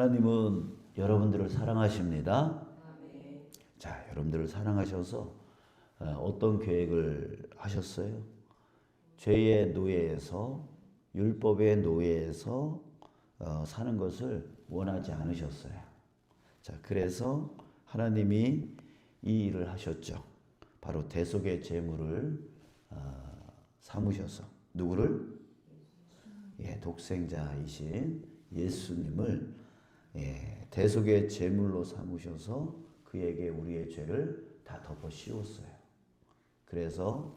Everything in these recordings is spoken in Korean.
하나님은 여러분들을 사랑하십니다. 자, 여러분들을 사랑하셔서 어떤 계획을 하셨어요? 죄의 노예에서, 율법의 노예에서 사는 것을 원하지 않으셨어요. 자, 그래서 하나님이 이 일을 하셨죠. 바로 대속의 제물을 삼으셔서 누구를? 독생자이신 예수님을 대속의 제물로 삼으셔서 그에게 우리의 죄를 다 덮어 씌웠어요. 그래서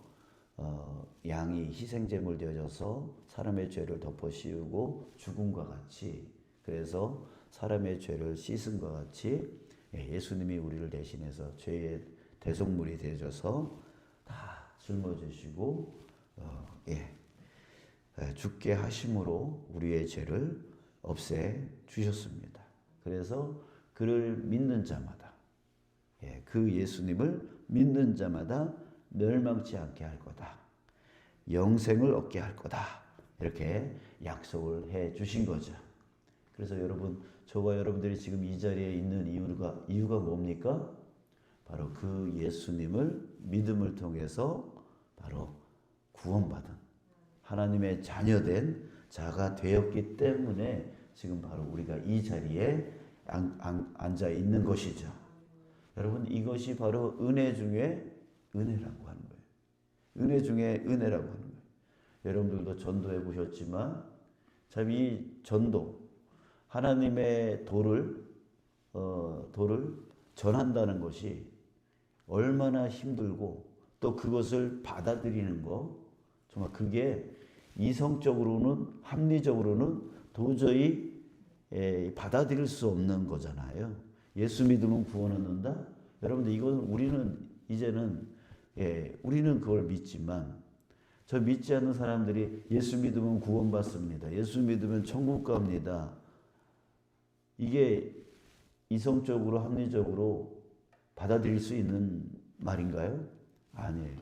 양이 희생제물 되어져서 사람의 죄를 덮어 씌우고 죽음과 같이, 그래서 사람의 죄를 씻은 것 같이 예수님이 우리를 대신해서 죄의 대속물이 되어져서 다 짊어지시고 죽게 하심으로 우리의 죄를 없애 주셨습니다. 그래서 그를 믿는 자마다, 그 예수님을 믿는 자마다 멸망치 않게 할 거다, 영생을 얻게 할 거다, 이렇게 약속을 해 주신 거죠. 그래서 여러분, 저와 여러분들이 지금 이 자리에 있는 이유가 뭡니까? 바로 그 예수님을 믿음을 통해서 바로 구원받은 하나님의 자녀된 자가 되었기 때문에 지금 바로 우리가 이 자리에 앉아 있는 것이죠. 여러분, 이것이 바로 은혜 중에 은혜라고 하는 거예요. 은혜 중에 은혜라고 하는 거예요. 여러분들도 전도해 보셨지만 참 이 전도, 하나님의 도를 전한다는 것이 얼마나 힘들고, 또 그것을 받아들이는 거, 정말 그게 이성적으로는, 합리적으로는 도저히 받아들일 수 없는 거잖아요. 예수 믿으면 구원 얻는다? 여러분들, 이건 우리는 이제는 우리는 그걸 믿지만, 저 믿지 않는 사람들이 예수 믿으면 구원 받습니다, 예수 믿으면 천국 갑니다, 이게 이성적으로, 합리적으로 받아들일 수 있는 말인가요? 아니에요.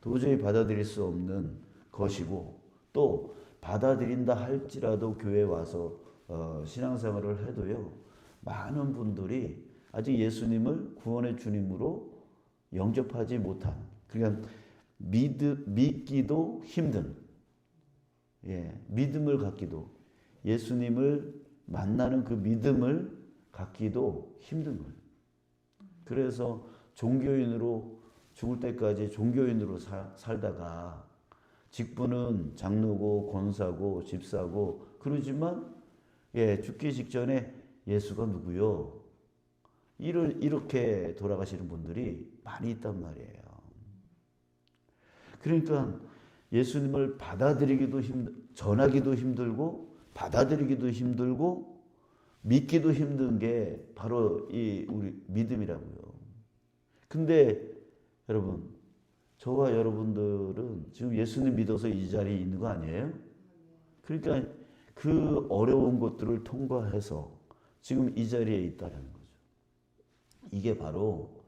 도저히 받아들일 수 없는 것이고, 또 받아들인다 할지라도 교회 와서 신앙생활을 해도요, 많은 분들이 아직 예수님을 구원의 주님으로 영접하지 못한, 그러니까 믿기도 힘든, 믿음을 갖기도, 예수님을 만나는 그 믿음을 갖기도 힘든 거예요. 그래서 종교인으로 죽을 때까지 종교인으로 살다가 직분은 장로고 권사고 집사고 그러지만 죽기 직전에 예수가 누구요? 이렇게 돌아가시는 분들이 많이 있단 말이에요. 그러니까 예수님을 전하기도 힘들고, 받아들이기도 힘들고, 믿기도 힘든 게 바로 이 우리 믿음이라고요. 근데 여러분, 저와 여러분들은 지금 예수님 믿어서 이 자리에 있는 거 아니에요? 그러니까 그 어려운 것들을 통과해서 지금 이 자리에 있다는 거죠. 이게 바로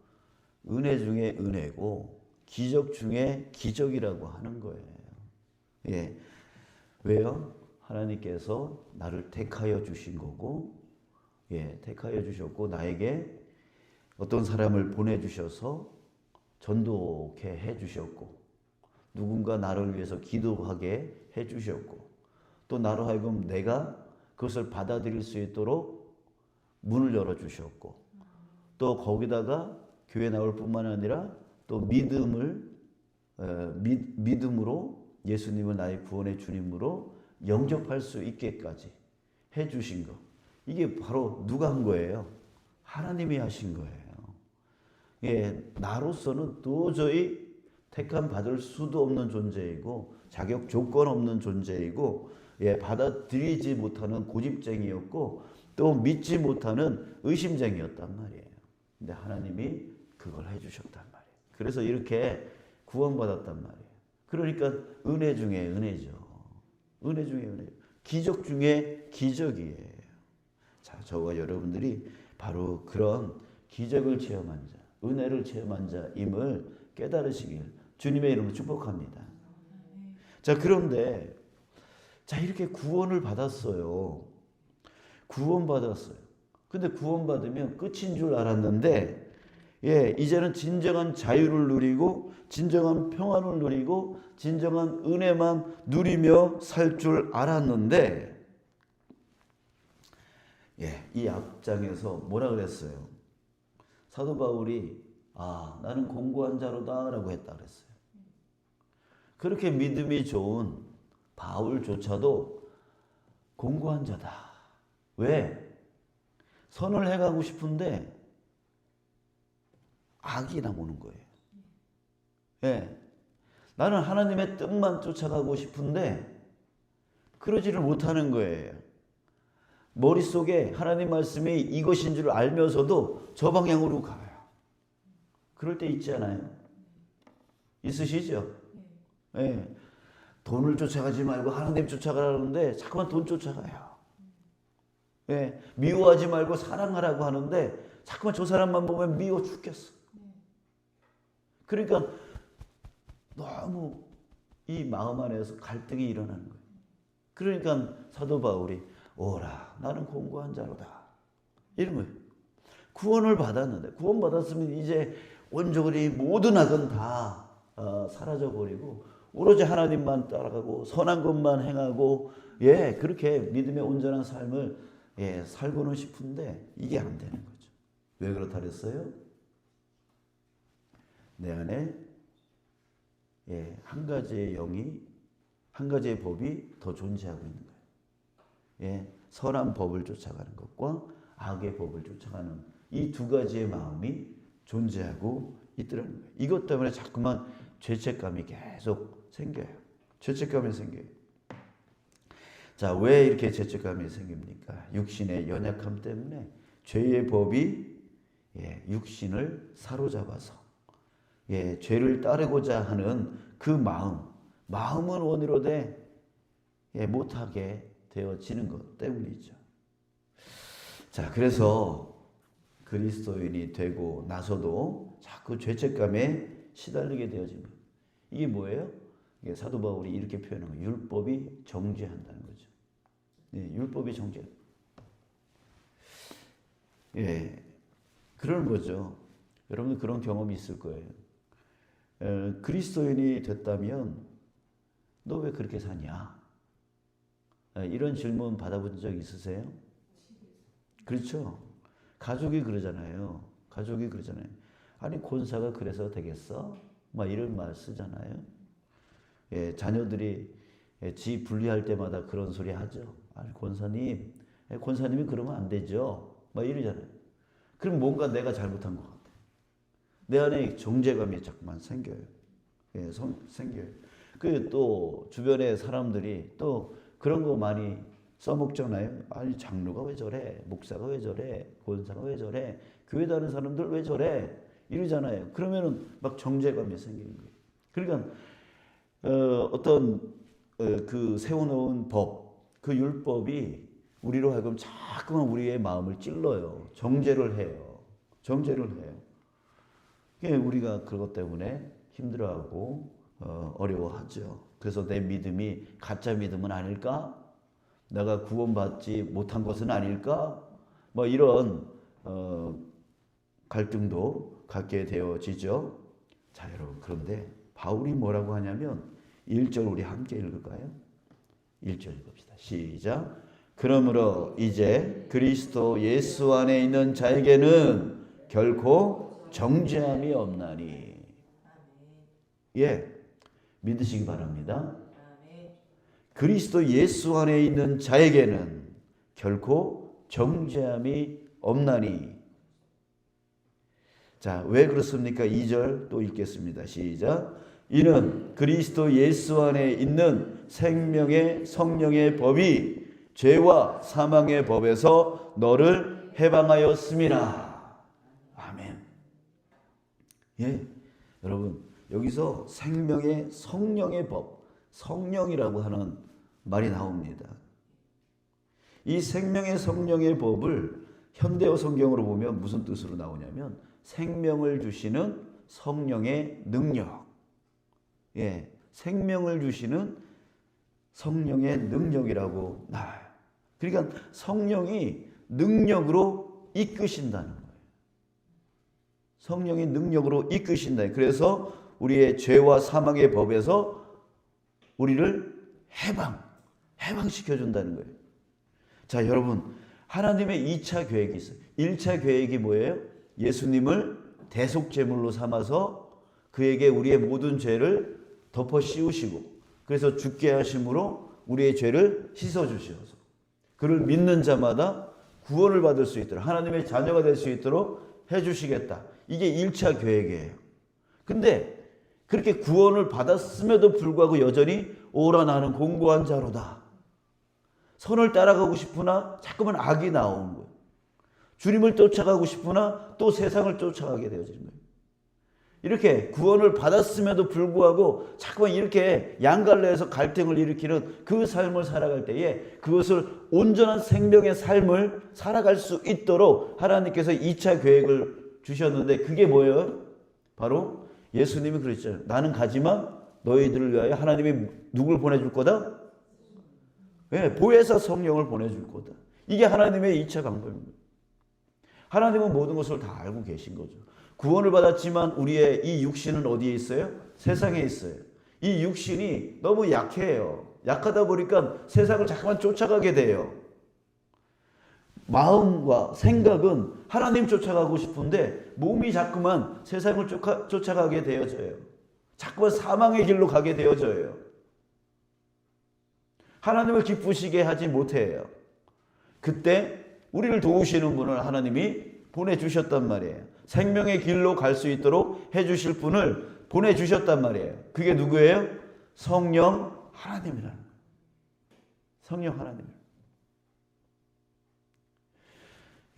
은혜 중에 은혜고 기적 중에 기적이라고 하는 거예요. 왜요? 하나님께서 나를 택하여 주신 거고, 택하여 주셨고, 나에게 어떤 사람을 보내주셔서 전도케 해주셨고, 누군가 나를 위해서 기도하게 해주셨고, 또 나로 하여금 내가 그것을 받아들일 수 있도록 문을 열어주셨고, 또 거기다가 교회 나올 뿐만 아니라 또 믿음으로 예수님을 나의 구원의 주님으로 영접할 수 있게까지 해주신 것, 이게 바로 누가 한 거예요? 하나님이 하신 거예요. 나로서는 도저히 택함 받을 수도 없는 존재이고, 자격 조건 없는 존재이고, 받아들이지 못하는 고집쟁이였고, 또 믿지 못하는 의심쟁이였단 말이에요. 근데 하나님이 그걸 해주셨단 말이에요. 그래서 이렇게 구원받았단 말이에요. 그러니까 은혜 중에 은혜죠. 은혜 중에 은혜, 기적 중에 기적이에요. 자, 저와 여러분들이 바로 그런 기적을 체험한 자, 은혜를 체험한 자임을 깨달으시길 주님의 이름으로 축복합니다. 자, 그런데 자, 이렇게 구원을 받았어요. 구원받았어요. 근데 구원받으면 끝인 줄 알았는데, 이제는 진정한 자유를 누리고 진정한 평안을 누리고 진정한 은혜만 누리며 살 줄 알았는데, 이 앞장에서 뭐라 그랬어요? 사도 바울이 나는 공고한 자로다 라고 했다 그랬어요. 그렇게 믿음이 좋은 바울조차도 공고한 자다. 왜? 선을 해가고 싶은데 악이 나오는 거예요. 나는 하나님의 뜻만 쫓아가고 싶은데 그러지를 못하는 거예요. 머릿속에 하나님 말씀이 이것인 줄 알면서도 저 방향으로 가요. 그럴 때 있지 않아요? 있으시죠? 돈을 쫓아가지 말고 하나님 쫓아가라는데 자꾸만 돈 쫓아가요. 미워하지 말고 사랑하라고 하는데 자꾸만 저 사람만 보면 미워 죽겠어. 그러니까 너무 이 마음 안에서 갈등이 일어나는 거예요. 그러니까 사도 바울이 오라 나는 공고한 자로다 이런 거예요. 구원을 받았는데, 구원 받았으면 이제 온전히 모든 악은 다 사라져버리고 오로지 하나님만 따라가고 선한 것만 행하고 그렇게 믿음의 온전한 삶을 살고는 싶은데 이게 안 되는 거죠. 왜 그렇다 그랬어요? 내 안에 한 가지의 영이, 한 가지의 법이 더 존재하고 있는 거예요. 선한 법을 쫓아가는 것과 악의 법을 쫓아가는 이 두 가지의 마음이 존재하고 있더라는 거예요. 이것 때문에 자꾸만 죄책감이 계속 생겨요. 죄책감이 생겨요. 자, 왜 이렇게 죄책감이 생깁니까? 육신의 연약함 때문에 죄의 법이 육신을 사로잡아서 죄를 따르고자 하는 그 마음은 원으로 못하게 되어지는 것 때문이죠. 자, 그래서 그리스도인이 되고 나서도 자꾸 죄책감에 시달리게 되어집니다. 이게 뭐예요? 이게 사도 바울이 이렇게 표현한 거예요. 율법이 정죄한다는 거죠. 율법이 정죄. 그런 거죠. 여러분들 그런 경험이 있을 거예요. 그리스도인이 됐다면 너 왜 그렇게 사냐? 이런 질문 받아본 적 있으세요? 그렇죠. 가족이 그러잖아요. 아니 권사가 그래서 되겠어? 막 이런 말 쓰잖아요. 자녀들이 지 분리할 때마다 그런 소리 하죠. 아니 권사님이 그러면 안 되죠. 막 이러잖아요. 그럼 뭔가 내가 잘못한 것 같아. 내 안에 정죄감이 자꾸만 생겨요. 생겨요. 그 또 주변의 사람들이 또 그런 거 많이 써먹잖아요. 아니 장로가 왜 저래? 목사가 왜 저래? 권사가 왜 저래? 교회 다니는 사람들 왜 저래? 이러잖아요. 그러면은 막 정죄감이 생기는 거예요. 그러니까 그 세워놓은 법, 그 율법이 우리로 하여금 자꾸만 우리의 마음을 찔러요. 정죄를 해요. 우리가 그것 때문에 힘들어하고 어려워하죠. 그래서 내 믿음이 가짜 믿음은 아닐까? 내가 구원받지 못한 것은 아닐까? 뭐 이런 갈등도 갖게 되어지죠. 자, 여러분, 그런데 바울이 뭐라고 하냐면 1절 우리 함께 읽을까요? 1절 읽읍시다. 시작. 그러므로 이제 그리스도 예수 안에 있는 자에게는 결코 정죄함이 없나니. 믿으시기 바랍니다. 그리스도 예수 안에 있는 자에게는 결코 정죄함이 없나니. 자, 왜 그렇습니까? 2절 또 읽겠습니다. 시작. 이는 그리스도 예수 안에 있는 생명의 성령의 법이 죄와 사망의 법에서 너를 해방하였음이라. 아멘. 여러분, 여기서 생명의 성령의 법, 성령이라고 하는 말이 나옵니다. 이 생명의 성령의 법을 현대어 성경으로 보면 무슨 뜻으로 나오냐면 생명을 주시는 성령의 능력. 생명을 주시는 성령의 능력이라고 나와요. 그러니까 성령이 능력으로 이끄신다는 거예요. 성령이 능력으로 이끄신다. 그래서 우리의 죄와 사망의 법에서 우리를 해방시켜준다는 거예요. 자, 여러분, 하나님의 2차 계획이 있어요. 1차 계획이 뭐예요? 예수님을 대속제물로 삼아서 그에게 우리의 모든 죄를 덮어 씌우시고, 그래서 죽게 하심으로 우리의 죄를 씻어주셔서 그를 믿는 자마다 구원을 받을 수 있도록, 하나님의 자녀가 될 수 있도록 해주시겠다. 이게 1차 계획이에요. 근데 그렇게 구원을 받았음에도 불구하고 여전히 오라 나는 공고한 자로다. 선을 따라가고 싶으나 자꾸만 악이 나오는 거예요. 주님을 쫓아가고 싶으나 또 세상을 쫓아가게 되어지는 거예요. 이렇게 구원을 받았음에도 불구하고 자꾸만 이렇게 양갈래에서 갈등을 일으키는 그 삶을 살아갈 때에 그것을 온전한 생명의 삶을 살아갈 수 있도록 하나님께서 2차 계획을 주셨는데, 그게 뭐예요? 바로 예수님이 그랬잖아요. 나는 가지만 너희들을 위하여 하나님이 누굴 보내줄 거다? 네, 보혜사 성령을 보내줄 거다. 이게 하나님의 2차 방법입니다. 하나님은 모든 것을 다 알고 계신 거죠. 구원을 받았지만 우리의 이 육신은 어디에 있어요? 세상에 있어요. 이 육신이 너무 약해요. 약하다 보니까 세상을 자꾸만 쫓아가게 돼요. 마음과 생각은 하나님 쫓아가고 싶은데 몸이 자꾸만 세상을 쫓아가게 되어져요. 자꾸만 사망의 길로 가게 되어져요. 하나님을 기쁘시게 하지 못해요. 그때 우리를 도우시는 분을 하나님이 보내주셨단 말이에요. 생명의 길로 갈 수 있도록 해주실 분을 보내주셨단 말이에요. 그게 누구예요? 성령 하나님이라는 거예요. 성령 하나님.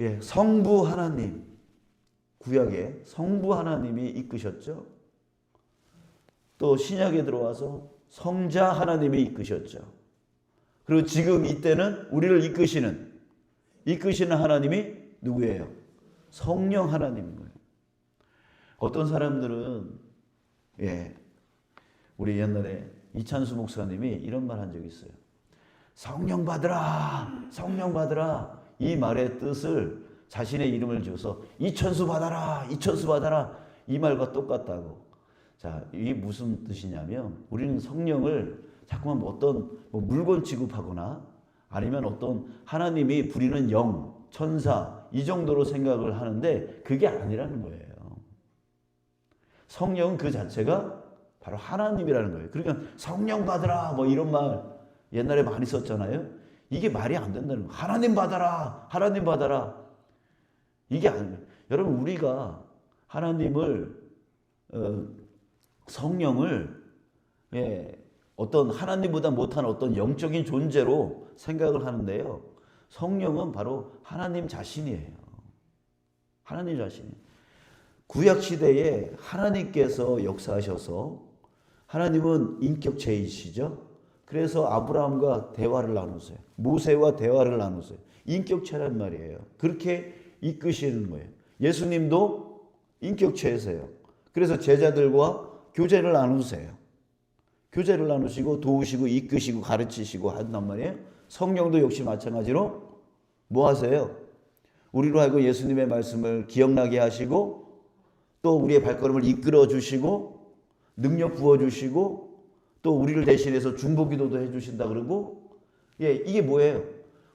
예, 성부 하나님. 구약에 성부 하나님이 이끄셨죠. 또 신약에 들어와서 성자 하나님이 이끄셨죠. 그리고 지금 이때는 우리를 이끄시는 하나님이 누구예요? 성령 하나님인 거예요. 어떤 사람들은, 우리 옛날에 이찬수 목사님이 이런 말 한 적이 있어요. 성령 받으라, 성령 받으라. 이 말의 뜻을 자신의 이름을 지어서 이천수 받아라, 이천수 받아라. 이 말과 똑같다고. 자, 이게 무슨 뜻이냐면, 우리는 성령을 자꾸만 어떤 물건 취급하거나 아니면 어떤 하나님이 부리는 영, 천사, 이 정도로 생각을 하는데 그게 아니라는 거예요. 성령은 그 자체가 바로 하나님이라는 거예요. 그러니까 성령 받으라 뭐 이런 말 옛날에 많이 썼잖아요. 이게 말이 안 된다는 거예요. 하나님 받아라, 하나님 받아라. 이게 아니에요. 여러분, 우리가 하나님을 성령을 어떤 하나님보다 못한 어떤 영적인 존재로 생각을 하는데요. 성령은 바로 하나님 자신이에요. 하나님 자신이. 구약 시대에 하나님께서 역사하셔서, 하나님은 인격체이시죠. 그래서 아브라함과 대화를 나누세요. 모세와 대화를 나누세요. 인격체란 말이에요. 그렇게 이끄시는 거예요. 예수님도 인격체세요. 그래서 제자들과 교제를 나누세요. 교제를 나누시고 도우시고 이끄시고 가르치시고 한단 말이에요. 성령도 역시 마찬가지로 뭐 하세요? 우리로 하여금 예수님의 말씀을 기억나게 하시고 또 우리의 발걸음을 이끌어 주시고 능력 부어 주시고 또 우리를 대신해서 중보기도도 해 주신다 그러고, 이게 뭐예요?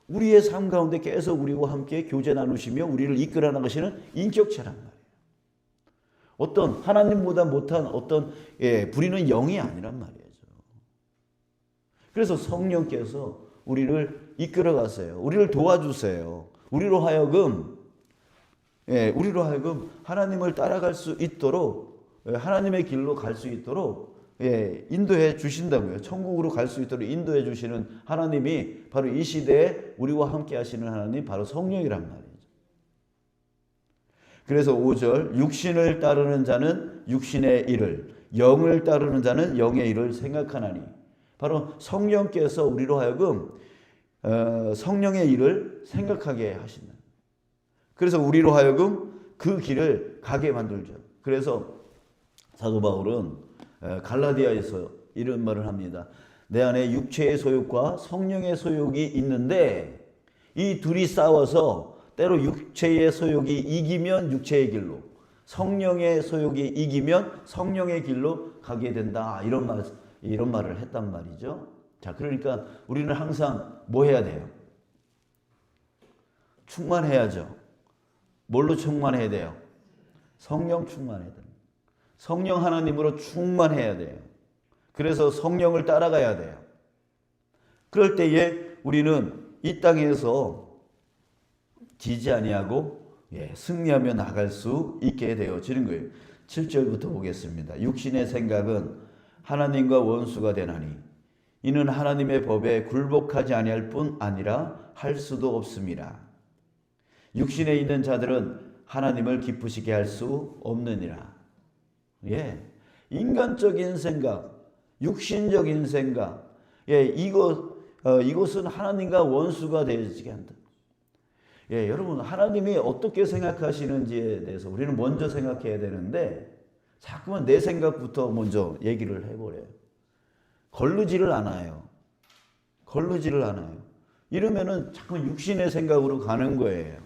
우리의 삶 가운데 계속 우리와 함께 교제 나누시며 우리를 이끌어 나가시는 인격체란 말이에요. 어떤 하나님보다 못한 어떤 부리는 영이 아니란 말이에요. 그래서 성령께서 우리를 이끌어 가세요. 우리를 도와주세요. 우리로 하여금 하나님을 따라갈 수 있도록, 하나님의 길로 갈 수 있도록 인도해 주신다고요. 천국으로 갈 수 있도록 인도해 주시는 하나님이 바로 이 시대에 우리와 함께 하시는 하나님, 바로 성령이란 말이죠. 그래서 5절, 육신을 따르는 자는 육신의 일을, 영을 따르는 자는 영의 일을 생각하나니. 바로 성령께서 우리로 하여금 성령의 일을 생각하게 하신다. 그래서 우리로 하여금 그 길을 가게 만들죠. 그래서 사도 바울은 갈라디아에서 이런 말을 합니다. 내 안에 육체의 소욕과 성령의 소욕이 있는데 이 둘이 싸워서 때로 육체의 소욕이 이기면 육체의 길로, 성령의 소욕이 이기면 성령의 길로 가게 된다. 이런 말을 했단 말이죠. 자, 그러니까 우리는 항상 뭐 해야 돼요? 충만해야죠. 뭘로 충만해야 돼요? 성령 충만해야 돼요. 성령 하나님으로 충만해야 돼요. 그래서 성령을 따라가야 돼요. 그럴 때에 우리는 이 땅에서 지지 아니하고 승리하며 나갈 수 있게 되어지는 거예요. 7절부터 보겠습니다. 육신의 생각은 하나님과 원수가 되나니 이는 하나님의 법에 굴복하지 아니할 뿐 아니라 할 수도 없습니다. 육신에 있는 자들은 하나님을 기쁘시게 할 수 없느니라. 인간적인 생각, 육신적인 생각, 이것은 하나님과 원수가 되어지게 한다. 여러분, 하나님이 어떻게 생각하시는지에 대해서 우리는 먼저 생각해야 되는데 자꾸만 내 생각부터 먼저 얘기를 해버려요. 거르지를 않아요. 이러면은 자꾸 육신의 생각으로 가는 거예요.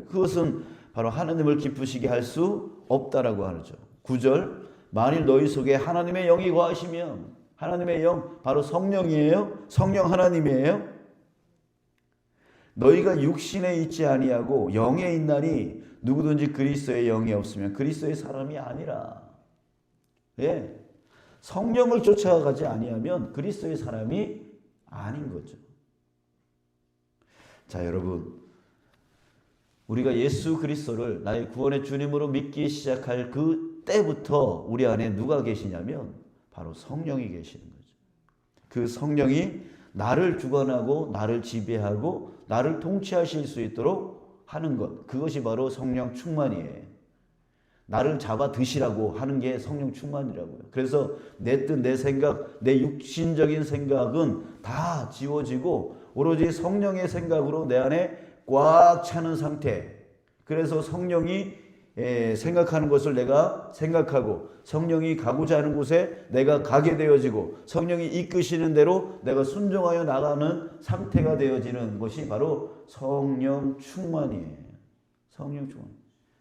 그것은 바로 하나님을 기쁘시게 할 수 없다라고 하죠. 9절, 만일 너희 속에 하나님의 영이 거하시면, 하나님의 영 바로 성령이에요. 성령 하나님이에요. 너희가 육신에 있지 아니하고 영에 있나니 누구든지 그리스도의 영이 없으면 그리스도의 사람이 아니라. 성령을 쫓아가지 아니하면 그리스도의 사람이 아닌 거죠. 자, 여러분, 우리가 예수 그리스도를 나의 구원의 주님으로 믿기 시작할 그 때부터 우리 안에 누가 계시냐면 바로 성령이 계시는 거죠. 그 성령이 나를 주관하고 나를 지배하고 나를 통치하실 수 있도록 하는 것, 그것이 바로 성령 충만이에요. 나를 잡아 드시라고 하는 게 성령 충만이라고요. 그래서 내 뜻, 내 생각, 내 육신적인 생각은 다 지워지고 오로지 성령의 생각으로 내 안에 꽉 차는 상태. 그래서 성령이 생각하는 것을 내가 생각하고 성령이 가고자 하는 곳에 내가 가게 되어지고 성령이 이끄시는 대로 내가 순종하여 나가는 상태가 되어지는 것이 바로 성령 충만이에요. 성령 충만.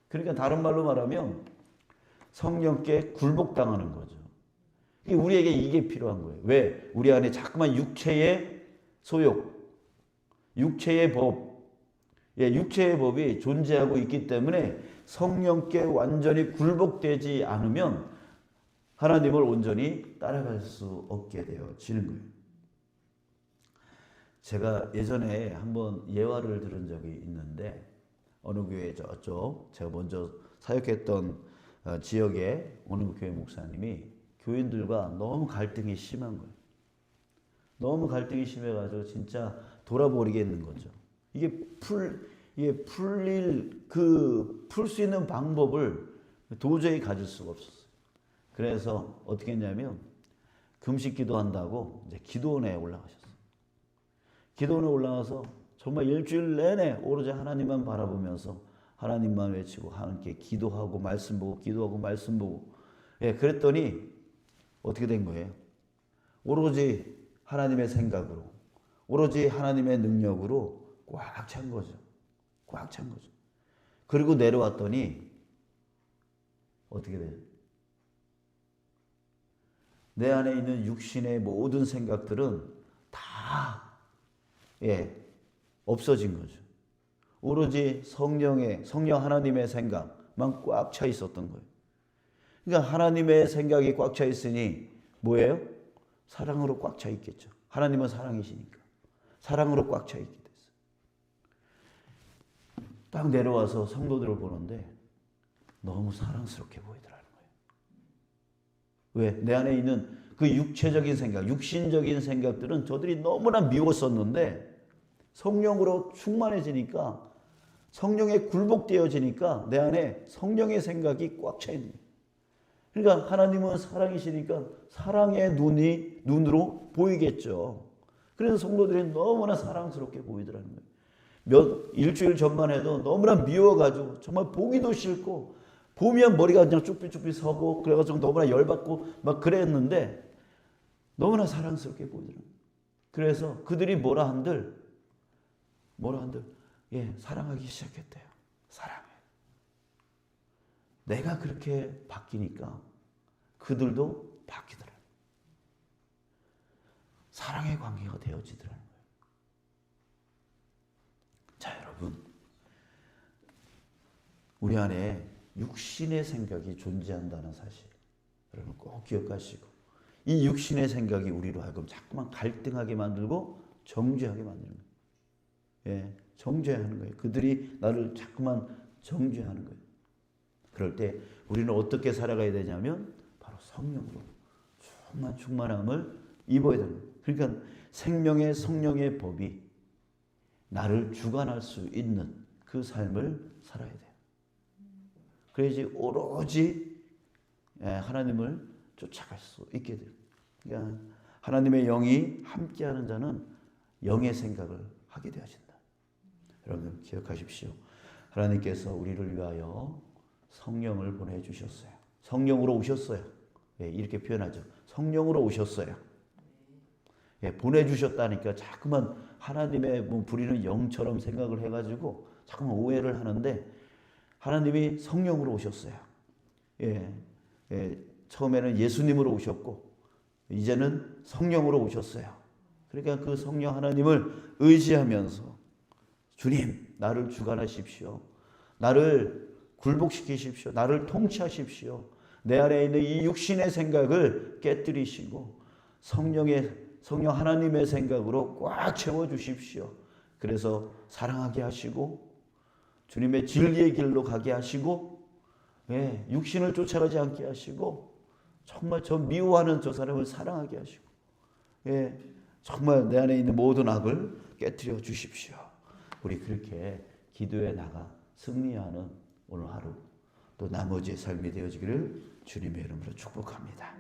그러니까 다른 말로 말하면 성령께 굴복당하는 거죠. 우리에게 이게 필요한 거예요. 왜? 우리 안에 자꾸만 육체의 소욕, 육체의 법, 육체의 법이 존재하고 있기 때문에 성령께 완전히 굴복되지 않으면 하나님을 온전히 따라갈 수 없게 되어지는 거예요. 제가 예전에 한번 예화를 들은 적이 있는데 어느 교회 저쪽 제가 먼저 사역했던 지역에 어느 교회 목사님이 교인들과 너무 갈등이 심한 거예요. 너무 갈등이 심해가지고 진짜 돌아버리겠는 거죠. 이게 풀 수 있는 방법을 도저히 가질 수가 없었어요. 그래서 어떻게 했냐면 금식 기도한다고 이제 기도원에 올라가셨어요. 기도원에 올라가서 정말 일주일 내내 오로지 하나님만 바라보면서 하나님만 외치고 함께 기도하고 말씀 보고 기도하고 말씀 보고 그랬더니 어떻게 된 거예요? 오로지 하나님의 생각으로 오로지 하나님의 능력으로 꽉 찬 거죠. 그리고 내려왔더니 어떻게 돼요? 내 안에 있는 육신의 모든 생각들은 다 없어진 거죠. 오로지 성령 하나님의 생각만 꽉 차 있었던 거예요. 그러니까 하나님의 생각이 꽉 차 있으니 뭐예요? 사랑으로 꽉 차 있겠죠. 하나님은 사랑이시니까 사랑으로 꽉 차 있게 됐어요. 딱 내려와서 성도들을 보는데 너무 사랑스럽게 보이더라는 거예요. 왜? 내 안에 있는 그 육체적인 생각, 육신적인 생각들은 저들이 너무나 미웠었는데 성령으로 충만해지니까 성령에 굴복되어지니까 내 안에 성령의 생각이 꽉 차 있는 거예요. 그러니까 하나님은 사랑이시니까 사랑의 눈으로 보이겠죠. 그래서 성도들이 너무나 사랑스럽게 보이더라는 거예요. 일주일 전만 해도 너무나 미워가지고 정말 보기도 싫고 보면 머리가 그냥 쭈삣쭈삣 서고 그래가지고 너무나 열받고 막 그랬는데 너무나 사랑스럽게 보이더라고요. 그래서 그들이 뭐라 한들 뭐라 한들 사랑하기 시작했대요. 사랑해. 내가 그렇게 바뀌니까 그들도 바뀌더라. 사랑의 관계가 되어지더라는 거예요. 자, 여러분, 우리 안에 육신의 생각이 존재한다는 사실 여러분 꼭 기억하시고, 이 육신의 생각이 우리로 하여금 자꾸만 갈등하게 만들고 정죄하게 만드는 거예요. 정죄하는 거예요. 그들이 나를 자꾸만 정죄하는 거예요. 그럴 때 우리는 어떻게 살아가야 되냐면 바로 성령으로 충만함을 입어야 되는 거예요. 그러니까 생명의 성령의 법이 나를 주관할 수 있는 그 삶을 살아야 돼요. 그래야지 오로지 하나님을 쫓아갈 수 있게 돼요. 그러니까 하나님의 영이 함께하는 자는 영의 생각을 하게 되어진다. 여러분 기억하십시오. 하나님께서 우리를 위하여 성령을 보내주셨어요. 성령으로 오셨어요. 이렇게 표현하죠. 성령으로 오셨어요. 보내주셨다니까 자꾸만 하나님의 부리는 영처럼 생각을 해가지고 자꾸만 오해를 하는데, 하나님이 성령으로 오셨어요. 처음에는 예수님으로 오셨고 이제는 성령으로 오셨어요. 그러니까 그 성령 하나님을 의지하면서 주님 나를 주관하십시오. 나를 굴복시키십시오. 나를 통치하십시오. 내 안에 있는 이 육신의 생각을 깨뜨리시고 성령 하나님의 생각으로 꽉 채워주십시오. 그래서 사랑하게 하시고 주님의 진리의 길로 가게 하시고 육신을 쫓아가지 않게 하시고 정말 저 미워하는 저 사람을 사랑하게 하시고 정말 내 안에 있는 모든 악을 깨뜨려 주십시오. 우리 그렇게 기도해 나가 승리하는 오늘 하루 또 나머지의 삶이 되어지기를 주님의 이름으로 축복합니다.